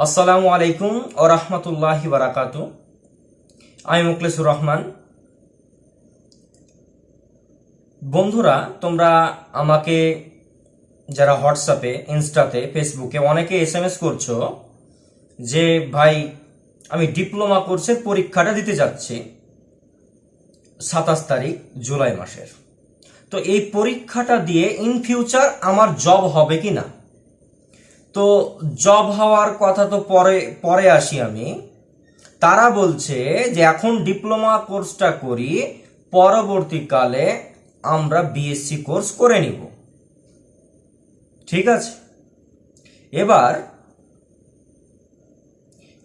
আসসালামু আলাইকুম ও রহমতুল্লাহি বারাকাতু। আমি মুখলেসুর রহমান। বন্ধুরা, তোমরা আমাকে যারা হোয়াটসঅ্যাপে, ইনস্টাতে, ফেসবুকে অনেকে এসএমএস করছো যে ভাই আমি ডিপ্লোমা কোর্সের পরীক্ষাটা দিতে যাচ্ছি 27 তারিখ জুলাই মাসের। তো এই পরীক্ষাটা দিয়ে ইন ফিউচার আমার জব হবে কি না। তো জব হওয়ার কথা তো পরে পরে আসি আমি। তারা বলছে যে এখন ডিপ্লোমা কোর্সটা করি, পরবর্তীকালে আমরা বিএসসি কোর্স করে নিব। ঠিক আছে, এবার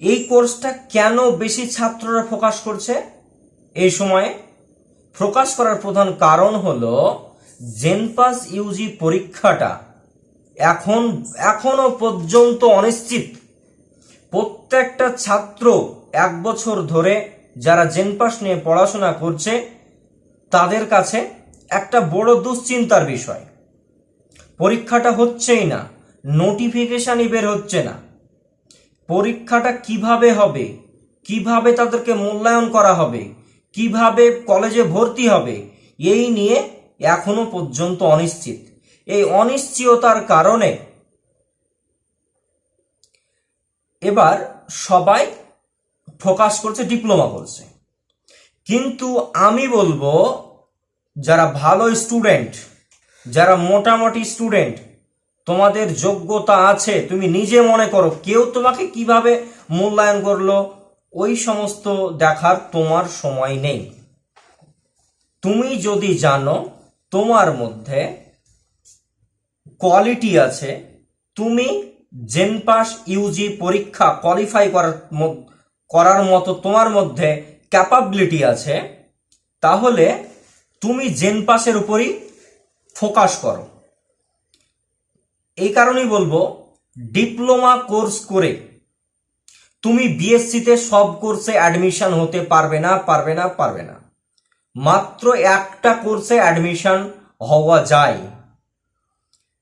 এই কোর্সটা কেন বেশি ছাত্ররা ফোকাস করছে এই সময়ে? ফোকাস করার প্রধান কারণ হলো জেনপাস ইউজি পরীক্ষাটা এখনো পর্যন্ত অনিশ্চিত। প্রত্যেকটা ছাত্র এক বছর ধরে যারা জেনপাস নিয়ে পড়াশোনা করছে তাদের কাছে একটা বড় দুশ্চিন্তার বিষয়। পরীক্ষাটা হচ্ছেই না, নোটিফিকেশনই বের হচ্ছে না। পরীক্ষাটা কিভাবে হবে, কিভাবে তাদেরকে মূল্যায়ন করা হবে, কিভাবে কলেজে ভর্তি হবে, এই নিয়ে এখনো পর্যন্ত অনিশ্চিত। এই অনিশ্চয়তার কারণে এবার সবাই ফোকাস করছে ডিপ্লোমা কোর্সে। কিন্তু আমি বলবো যারা ভালো স্টুডেন্ট, যারা মোটামুটি স্টুডেন্ট, তোমাদের যোগ্যতা আছে, তুমি নিজে মনে করো, কেউ তোমাকে কিভাবে মূল্যায়ন করলো ওই সমস্ত দেখার তোমার সময় নেই। তুমি যদি জানো তোমার মধ্যে কোয়ালিটি আছে, তুমি জেনপাস ইউজি পরীক্ষা কোয়ালিফাই করার মতো তোমার মধ্যে ক্যাপাবিলিটি আছে, তাহলে তুমি জেনপাসের উপরই ফোকাস করো। এই কারণেই বলবো ডিপ্লোমা কোর্স করে তুমি বিএসসিতে সব কোর্সে অ্যাডমিশন হতে পারবে না। মাত্র একটা কোর্সে অ্যাডমিশন হওয়া যায়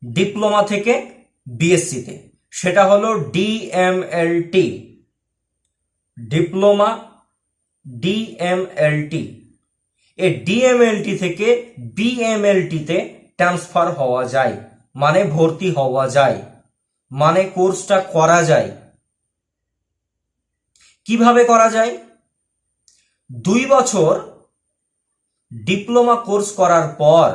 ডিপ্লোমা থেকে বিএসসিতে, সেটা হলো ডিএমএলটি, ডিপ্লোমা ডিএমএলটি। এই ডিএমএলটি থেকে বিএমএলটিতে ট্রান্সফার হওয়া যায়, মানে ভর্তি হওয়া যায়, মানে কোর্সটা করা যায়। কিভাবে করা যায়? 2 বছর ডিপ্লোমা কোর্স করার পর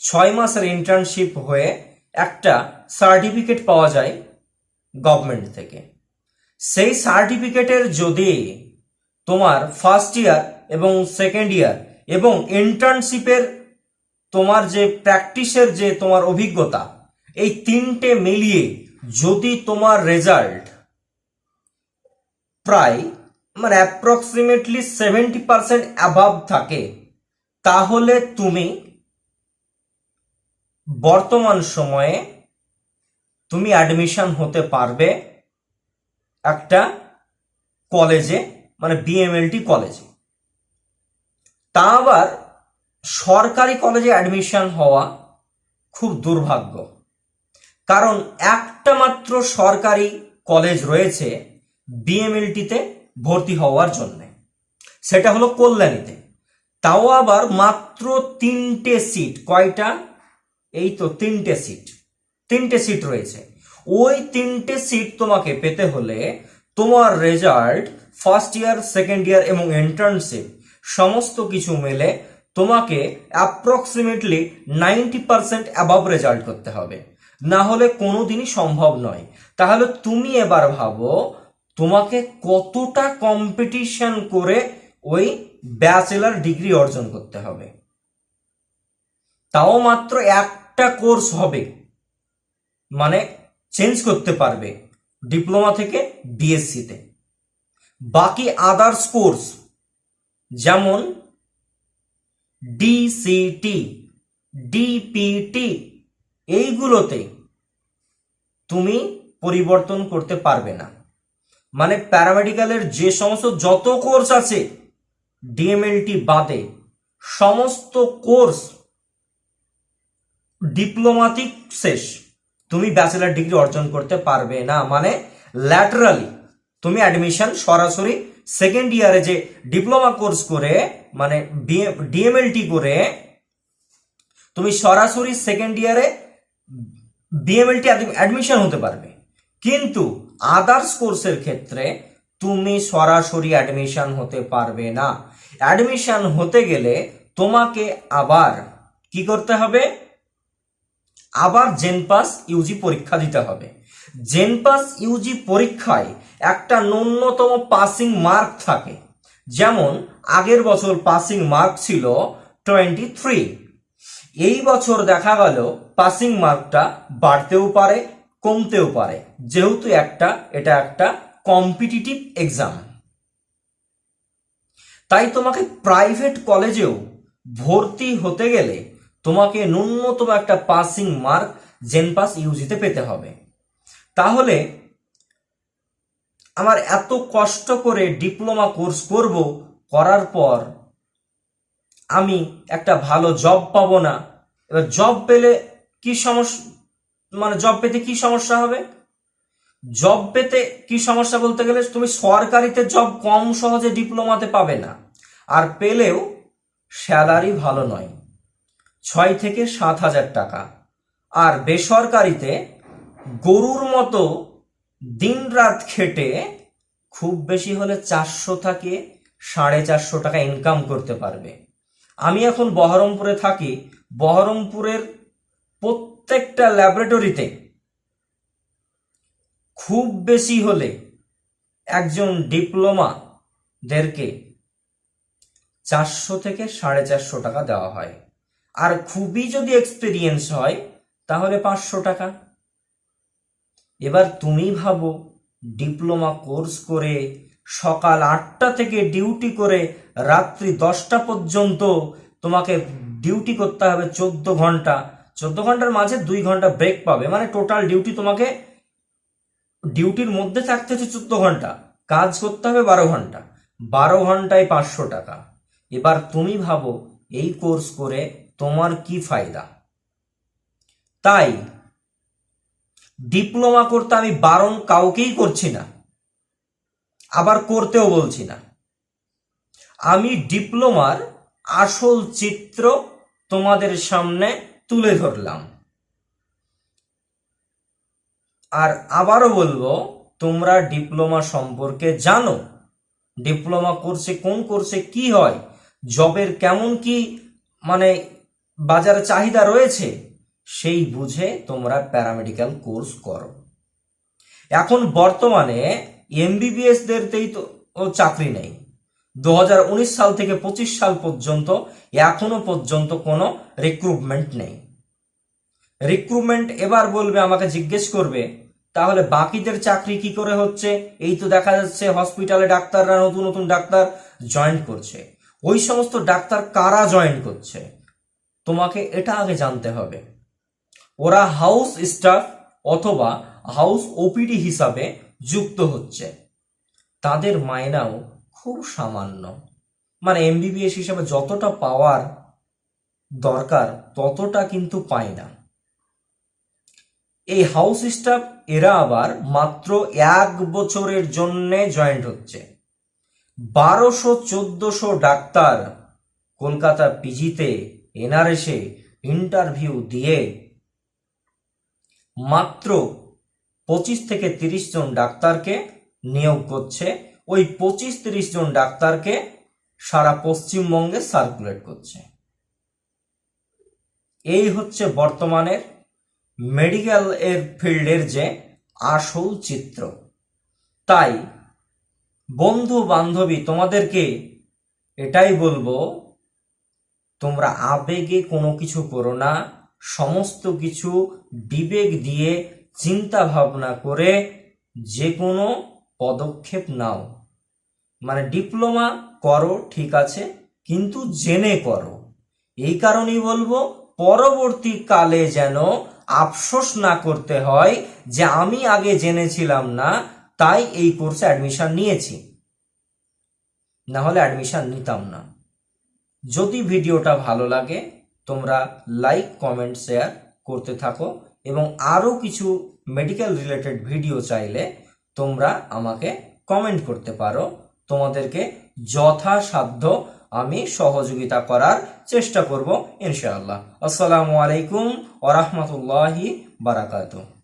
6 মাসের ইন্টার্নশিপ হয়ে একটা সার্টিফিকেট পাওয়া যায় গভর্নমেন্ট থেকে। সেই সার্টিফিকেটের যদি তোমার ফার্স্ট ইয়ার এবং সেকেন্ড ইয়ার এবং ইন্টার্নশিপের তোমার যে প্র্যাকটিসের যে তোমার অভিজ্ঞতা, এই তিনটে মিলিয়ে যদি তোমার রেজাল্ট প্রায় মানে অ্যাপ্রক্সিমেটলি 70% অ্যাবাভ থাকে, তাহলে তুমি বর্তমান সময়ে তুমি অ্যাডমিশন হতে পারবে একটা কলেজে, মানে বিএমএলটি কলেজে। তা আবার সরকারি কলেজে অ্যাডমিশন হওয়া খুব দুর্ভাগ্য, কারণ একটা মাত্র সরকারি কলেজ রয়েছে বিএমএলটিতে ভর্তি হওয়ার জন্য, সেটা হলো কল্যাণীতে। তাও আবার মাত্র 3টে সিট। কয়টা? এই তো 3টে সিট রয়েছে। ওই 3টে সিট তোমাকে পেতে হলে তোমার result first year, second year এবং ইন্টার্নশিপ সমস্ত কিছু মিলে তোমাকে অ্যাপ্রক্সিমেটলি 90% অ্যাবাভ রেজাল্ট করতে হবে, না হলে কোনোদিনই সম্ভব নয়। তাহলে তুমি এবার ভাবো তোমাকে কতটা কম্পিটিশন করে ওই ব্যাচেলার ডিগ্রি অর্জন করতে হবে। তাও মাত্র একটা কোর্স হবে, মানে চেঞ্জ করতে পারবে ডিপ্লোমা থেকে বিএসসিতে। বাকি আদার্স কোর্স যেমন ডিসিটি, ডিপিটি, এইগুলোতে তুমি পরিবর্তন করতে পারবে না। মানে প্যারামেডিক্যালের যে সমস্ত যত কোর্স আছে ডিএমএলটি বাদে সমস্ত কোর্স ডিপ্লোমাটিক শেষ, তুমি ব্যাচেলার ডিগ্রি অর্জন করতে পারবে না। মানে ল্যাটারালি তুমি অ্যাডমিশন সরাসরি সেকেন্ড ইয়ারে যে ডিপ্লোমা কোর্স করে মানে ডিএমএলটি করে তুমি সরাসরি সেকেন্ড ইয়ারে বিএমএলটি অ্যাডমিশন হতে পারবে। কিন্তু আদার্স কোর্সের ক্ষেত্রে তুমি সরাসরি অ্যাডমিশন হতে পারবে না। অ্যাডমিশন হতে গেলে তোমাকে আবার কি করতে হবে? আবার জেনপাস ইউজি পরীক্ষা দিতে হবে। জেনপাস ইউজি পরীক্ষায় একটা ন্যূনতম পাসিং মার্ক থাকে। যেমন আগের বছর পাসিং মার্ক ছিল 23, এই বছর দেখা গেল পাসিং মার্কটা বাড়তেও পারে কমতেও পারে, যেহেতু এটা একটা কম্পিটিটিভ এক্সাম। তাই তোমাকে প্রাইভেট কলেজেও ভর্তি হতে গেলে তোমাকে ন্যূনতম একটা পাসিং মার্ক জেনপাস ইউজিতে পেতে হবে। তাহলে আমার এত কষ্ট করে ডিপ্লোমা কোর্স করব, করার পর আমি একটা ভালো জব পাবো না। এবার জব পেলে কি সমস্যা, মানে জব পেতে কি সমস্যা হবে? জব পেতে কি সমস্যা বলতে গেলে তুমি সরকারিতে জব কম সহজে ডিপ্লোমাতে পাবে না, আর পেলেও স্যালারি ভালো নয়, 6 থেকে 7 হাজার টাকা। আর বেসরকারিতে গরুর মতো দিন রাত খেটে খুব বেশি হলে 400 থেকে 450 টাকা ইনকাম করতে পারবে। আমি এখন বহরমপুরে থাকি, বহরমপুরের প্রত্যেকটা ল্যাবরেটরিতে খুব বেশি হলে একজন ডিপ্লোমাদেরকে 400 থেকে 450 টাকা দেওয়া হয়, আর খুবই যদি এক্সপিরিয়েন্স হয় তাহলে 500 টাকা। এবার তুমি ভাবো, ডিপ্লোমা কোর্স করে সকাল 8টা থেকে ডিউটি করে রাত্রি 10টা পর্যন্ত তোমাকে ডিউটি করতে হবে 14 ঘন্টা। 14 ঘন্টার মাঝে 2 ঘন্টা ব্রেক পাবে, মানে টোটাল ডিউটি তোমাকে ডিউটির মধ্যে থাকতে হচ্ছে 14 ঘন্টা, কাজ করতে হবে 12 ঘন্টা, 12 ঘন্টায় 500 টাকা। এবার তুমি ভাবো এই কোর্স করে তোমার কি ফায়দা? তাই ডিপ্লোমা করতে আমি বারণ কাউকেই করছি না, আবার করতেও বলছি না। আমি ডিপ্লোমার আসল চিত্র তোমাদের সামনে তুলে ধরলাম। আর আবারও বলবো, তোমরা ডিপ্লোমা সম্পর্কে জানো, ডিপ্লোমা কোর্সে কোন কোর্সে কি হয়, জবের কেমন কি মানে বাজারে চাহিদা রয়েছে, সেই বুঝে তোমরা প্যারামেডিক্যাল কোর্স করো। এখন বর্তমানে এমবিবিএসদেরতেই তো চাকরি নেই। 2019 সাল থেকে 25 সাল পর্যন্ত এখনো পর্যন্ত কোনো রিক্রুটমেন্ট নেই। রিক্রুটমেন্ট এবার বলবে, আমাকে জিজ্ঞেস করবে তাহলে বাকিদের চাকরি কি করে হচ্ছে? এই তো দেখা যাচ্ছে হসপিটালে ডাক্তাররা নতুন নতুন ডাক্তার জয়েন করছে। ওই সমস্ত ডাক্তার কারা জয়েন করছে তোমাকে এটা আগে জানতে হবে। ওরা হাউস স্টাফ অথবা হাউস ওপিডি হিসাবে যুক্ত হচ্ছে, তাদের মাইনাও খুব সামান্য, মানে এমবিবিএস হিসাবে যতটা পাওয়ার দরকার ততটা কিন্তু পায় না। এই হাউস স্টাফ এরা আবার মাত্র 1 বছরের জন্য জয়েন্ট হচ্ছে। 1200-1400 ডাক্তার কলকাতা পিজিতে এনআরএসে ইন্টারভিউ দিয়ে মাত্র 25 থেকে 30 জন ডাক্তারকে নিয়োগ করছে। ওই 25-30 জন ডাক্তারকে সারা পশ্চিমবঙ্গে সার্কুলেট করছে। এই হচ্ছে বর্তমানের মেডিকেল এর ফিল্ডের যে আসল চিত্র। তাই বন্ধু বান্ধবী তোমাদেরকে এটাই বলবো, তোমরা আবেগে কোনো কিছু করো না, সমস্ত কিছু বিবেক দিয়ে চিন্তা ভাবনা করে যে কোনো পদক্ষেপ নাও। মানে ডিপ্লোমা করো ঠিক আছে, কিন্তু জেনে করো। এই কারণেই বলবো, পরবর্তীকালে যেন আফসোস না করতে হয় যে আমি আগে জেনেছিলাম না তাই এই কোর্সে অ্যাডমিশন নিয়েছি, না হলে অ্যাডমিশন নিতাম না। যদি ভিডিওটা ভালো লাগে তোমরা লাইক কমেন্ট শেয়ার করতে থাকো, এবং আরও কিছু মেডিকেল রিলেটেড ভিডিও চাইলে তোমরা আমাকে কমেন্ট করতে পারো। তোমাদেরকে যথাসাধ্য আমি সহযোগিতা করার চেষ্টা করব ইনশাআল্লাহ। আসসালামু আলাইকুম ওয়া রাহমাতুল্লাহি বারাকাতুহু।